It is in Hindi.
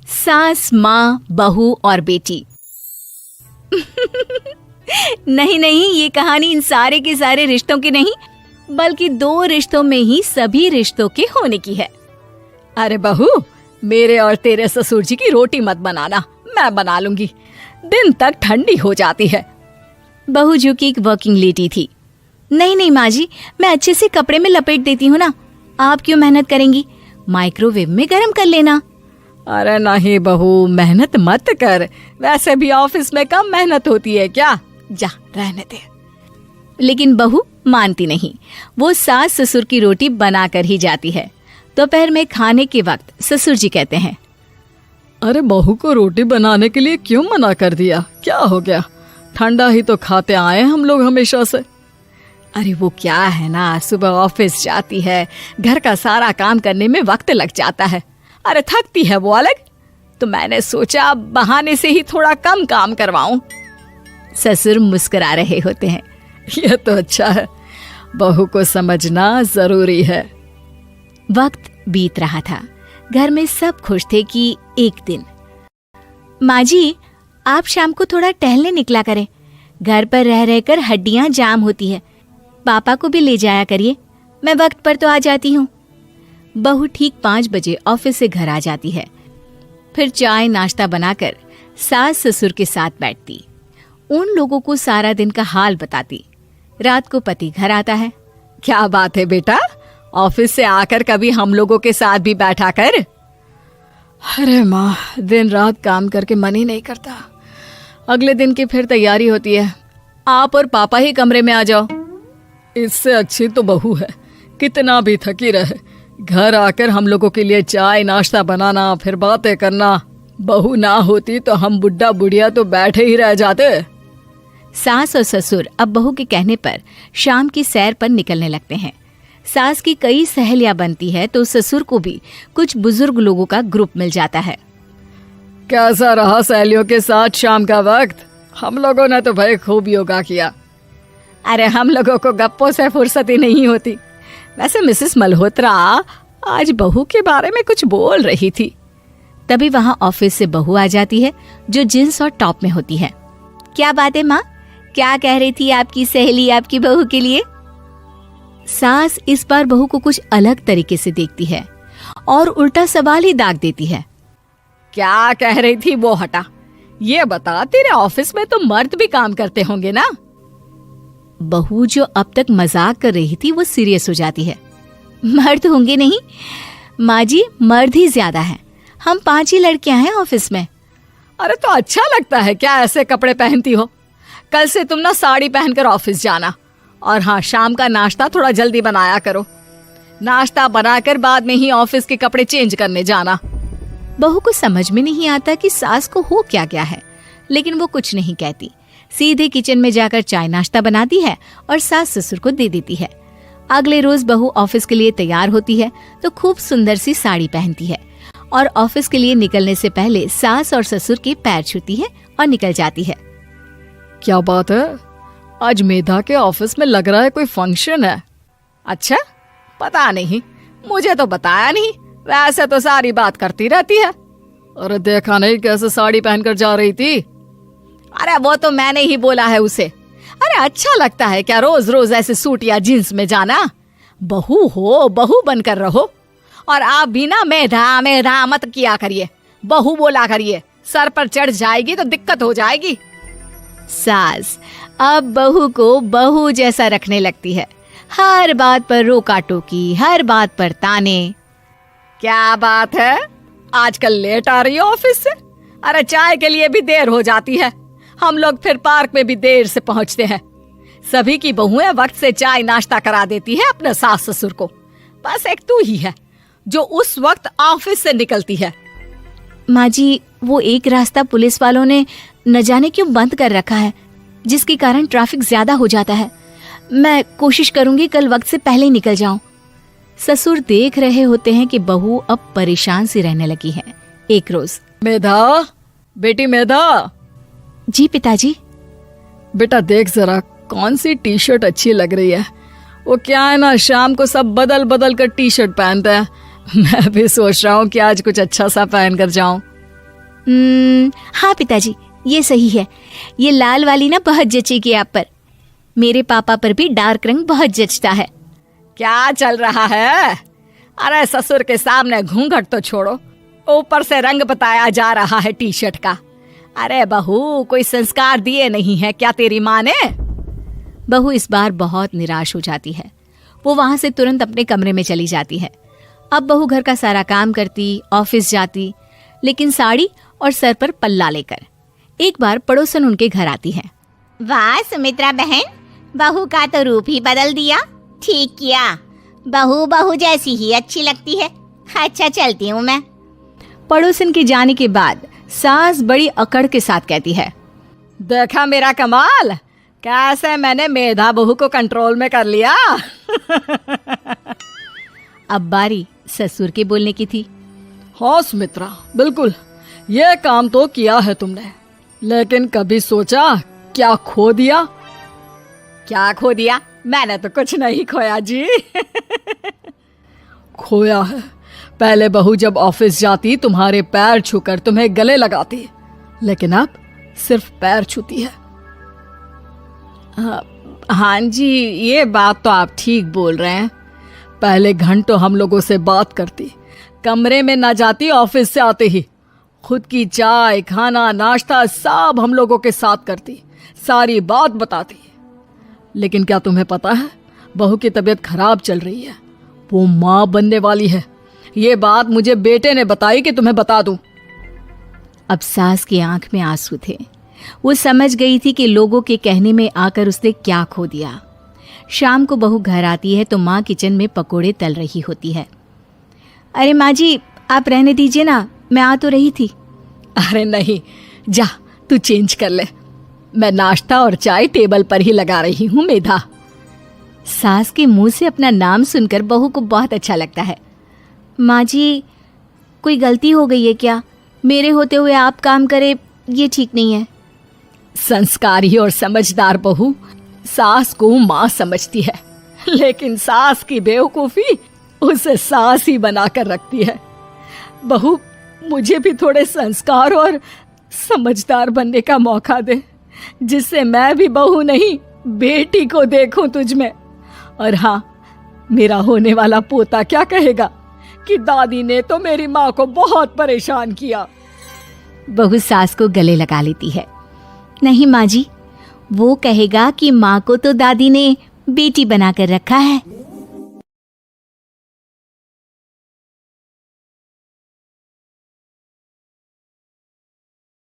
सास, माँ, बहू और बेटी। नहीं नहीं, ये कहानी इन सारे के सारे रिश्तों की नहीं, बल्कि दो रिश्तों में ही सभी रिश्तों के होने की है। अरे बहू, मेरे और तेरे ससुर जी की रोटी मत बनाना, मैं बना लूंगी, दिन तक ठंडी हो जाती है। बहू जो कि एक वर्किंग लेडी थी। नहीं नहीं माँ जी, मैं अच्छे से कपड़े में लपेट देती हूँ ना, आप क्यों मेहनत करेंगी, माइक्रोवेव में गर्म कर लेना। अरे नहीं बहू, मेहनत मत कर, वैसे भी ऑफिस में कम मेहनत होती है क्या, जा रहने दे। लेकिन बहू मानती नहीं, वो सास ससुर की रोटी बना कर ही जाती है। दोपहर में खाने के वक्त ससुर जी कहते हैं, अरे बहू को रोटी बनाने के लिए क्यों मना कर दिया, क्या हो गया, ठंडा ही तो खाते आए हम लोग हमेशा से। अरे वो क्या है ना, सुबह ऑफिस जाती है, घर का सारा काम करने में वक्त लग जाता है, अरे थकती है वो अलग, तो मैंने सोचा बहाने से ही थोड़ा कम काम करवाऊं। ससुर मुस्कुरा रहे होते हैं। यह तो अच्छा है, बहू को समझना जरूरी है। वक्त बीत रहा था, घर में सब खुश थे कि एक दिन, माँ जी आप शाम को थोड़ा टहलने निकला करें, घर पर रह रहकर हड्डियां जाम होती है, पापा को भी ले जाया करिए, मैं वक्त पर तो आ जाती हूँ। बहू ठीक 5 बजे ऑफिस से घर आ जाती है। फिर चाय नाश्ता बनाकर सास ससुर के साथ बैठती, उन लोगों को सारा दिन का हाल बताती। रात को पति घर आता है। क्या बात है बेटा, ऑफिस से आकर कभी हम लोगों के साथ भी बैठा कर। अरे माँ, दिन रात काम करके मन ही नहीं करता, अगले दिन की फिर तैयारी होती है, आप और पापा ही कमरे में आ जाओ। इससे अच्छी तो बहू है, कितना भी थकी रहे, घर आकर हम लोगों के लिए चाय नाश्ता बनाना, फिर बातें करना। बहू ना होती तो हम बुढ़ा बुढ़िया तो बैठे ही रह जाते। सास और ससुर अब बहू के कहने पर शाम की सैर पर निकलने लगते हैं। सास की कई सहेलियां बनती है तो ससुर को भी कुछ बुजुर्ग लोगों का ग्रुप मिल जाता है। कैसा रहा सहेलियों के साथ शाम का वक्त? हम लोगों ने तो भाई खूब योगा किया। अरे हम लोगों को गप्पों से फुर्सत ही नहीं होती। वैसे मिसेस मल्होत्रा आज बहू के बारे में कुछ बोल रही थी। तभी वहां ऑफिस से बहू आ जाती है जो जींस और टॉप में होती है। क्या बात है माँ, क्या कह रही थी आपकी सहेली आपकी बहू के लिए? सास इस बार बहू को कुछ अलग तरीके से देखती है और उल्टा सवाल ही दाग देती है। क्या कह रही थी वो हटा, ये बता, तेरे ऑफिस में तो मर्द भी काम करते होंगे ना? बहू जो अब तक मजाक कर रही थी वो सीरियस हो जाती है। मर्द होंगे नहीं माँ जी, मर्द ही ज्यादा है, हम 5 ही लड़कियां हैं ऑफिस में। अरे तो अच्छा लगता है क्या ऐसे कपड़े पहनती हो? कल से तुम ना साड़ी पहनकर ऑफिस जाना, और हाँ, शाम का नाश्ता थोड़ा जल्दी बनाया करो, नाश्ता बनाकर बाद में ही ऑफिस के कपड़े चेंज करने जाना। बहू को समझ में नहीं आता कि सास को हो क्या गया है, लेकिन वो कुछ नहीं कहती, सीधे किचन में जाकर चाय नाश्ता बनाती है और सास ससुर को दे देती है। अगले रोज बहू ऑफिस के लिए तैयार होती है तो खूब सुंदर सी साड़ी पहनती है और ऑफिस के लिए निकलने से पहले सास और ससुर के पैर छूती है और निकल जाती है। क्या बात है, आज मेधा के ऑफिस में लग रहा है कोई फंक्शन है। अच्छा, पता नहीं, मुझे तो बताया नहीं, वैसे तो सारी बात करती रहती है। अरे देखा नहीं कैसे साड़ी पहनकर जा रही थी? अरे वो तो मैंने ही बोला है उसे। अरे अच्छा लगता है क्या रोज रोज ऐसे सूट या जींस में जाना? बहू हो, बहू बनकर रहो, और आप भी ना मेधा मेधा मत किया करिए, बहू बोला करिए, सर पर चढ़ जाएगी तो दिक्कत हो जाएगी। सास अब बहू को बहू जैसा रखने लगती है, हर बात पर रोका टोकी, हर बात पर ताने। क्या बात है, आजकल लेट आ रही है ऑफिस से? अरे चाय के लिए भी देर हो जाती है, हम लोग फिर पार्क में भी देर से पहुंचते हैं। सभी की बहुएं वक्त से चाय नाश्ता करा देती है अपने सास ससुर को, बस एक तू ही है जो उस वक्त ऑफिस से निकलती है। माँ जी, वो एक रास्ता पुलिस वालों ने न जाने क्यों बंद कर रखा है, जिसके कारण ट्रैफिक ज्यादा हो जाता है। मैं कोशिश करूंगी कल वक्त से पहले निकल जाऊं। ससुर देख रहे होते हैं कि बहू अब परेशान सी रहने लगी है। एक रोज, मेधा, बेटी मेधा। जी पिताजी। बेटा देख जरा कौन सी टी शर्ट अच्छी लग रही है। वो क्या है ना, शाम को सब बदल बदल कर टी शर्ट पहनते हैं, मैं भी सोच रहा हूँ कि आज कुछ अच्छा सा पहन कर जाऊं। हाँ पिताजी, ये सही है। ये लाल वाली ना बहुत जचेगी आप पर। मेरे पापा पर भी डार्क रंग बहुत जचता है। क्या चल रहा है? अरे ससुर के सामने घूंघट तो छोड़ो, ऊपर से रंग बताया जा रहा है टी शर्ट का। अरे बहू, कोई संस्कार दिए नहीं है क्या तेरी माँ ने? बहू इस बार बहुत निराश हो जाती है। वो वहां से तुरंत अपने कमरे में चली जाती है। अब बहू घर का सारा काम करती, ऑफिस जाती, लेकिन साड़ी और सर पर पल्ला लेकर। एक बार पड़ोसन उनके घर आती है। वाह सुमित्रा बहन, बहू का तो रूप ही बदल दिया। ठीक किया, बहू बहू जैसी ही अच्छी लगती है। अच्छा चलती हूँ मैं। पड़ोसन के जाने के बाद सास बड़ी अकड़ के साथ कहती है, देखा मेरा कमाल, कैसे मैंने मेधा बहू को कंट्रोल में कर लिया। अब बारी ससुर के बोलने की थी। हाँ सुमित्रा, बिल्कुल ये काम तो किया है तुमने, लेकिन कभी सोचा क्या खो दिया? क्या खो दिया? मैंने तो कुछ नहीं खोया जी। खोया है, पहले बहू जब ऑफिस जाती तुम्हारे पैर छूकर तुम्हें गले लगाती, लेकिन अब सिर्फ पैर छूती है। हाँ जी, ये बात तो आप ठीक बोल रहे हैं। पहले घंटों हम लोगों से बात करती, कमरे में ना जाती, ऑफिस से आते ही खुद की चाय, खाना, नाश्ता सब हम लोगों के साथ करती, सारी बात बताती। लेकिन क्या तुम्हें पता है, बहू की तबीयत खराब चल रही है, वो माँ बनने वाली है। ये बात मुझे बेटे ने बताई कि तुम्हें बता दूं। अब सास की आंख में आंसू थे। वो समझ गई थी कि लोगों के कहने में आकर उसने क्या खो दिया। शाम को बहू घर आती है तो माँ किचन में पकोड़े तल रही होती है। अरे माँ जी, आप रहने दीजिए ना, मैं आ तो रही थी। अरे नहीं, जा तू चेंज कर ले, मैं नाश्ता और चाय टेबल पर ही लगा रही हूँ मेधा। सास के मुंह से अपना नाम सुनकर बहू को बहुत अच्छा लगता है। माँ जी, कोई गलती हो गई है क्या? मेरे होते हुए आप काम करे, ये ठीक नहीं है। संस्कारी और समझदार बहू सास को माँ समझती है, लेकिन सास की बेवकूफी उसे सास ही बनाकर रखती है। बहू, मुझे भी थोड़े संस्कार और समझदार बनने का मौका दे, जिससे मैं भी बहू नहीं बेटी को देखूं तुझ में। और हाँ, मेरा होने वाला पोता क्या कहेगा कि दादी ने तो मेरी माँ को बहुत परेशान किया। बहू सास को गले लगा लेती है। नहीं माँ जी, वो कहेगा कि माँ को तो दादी ने बेटी बनाकर रखा है।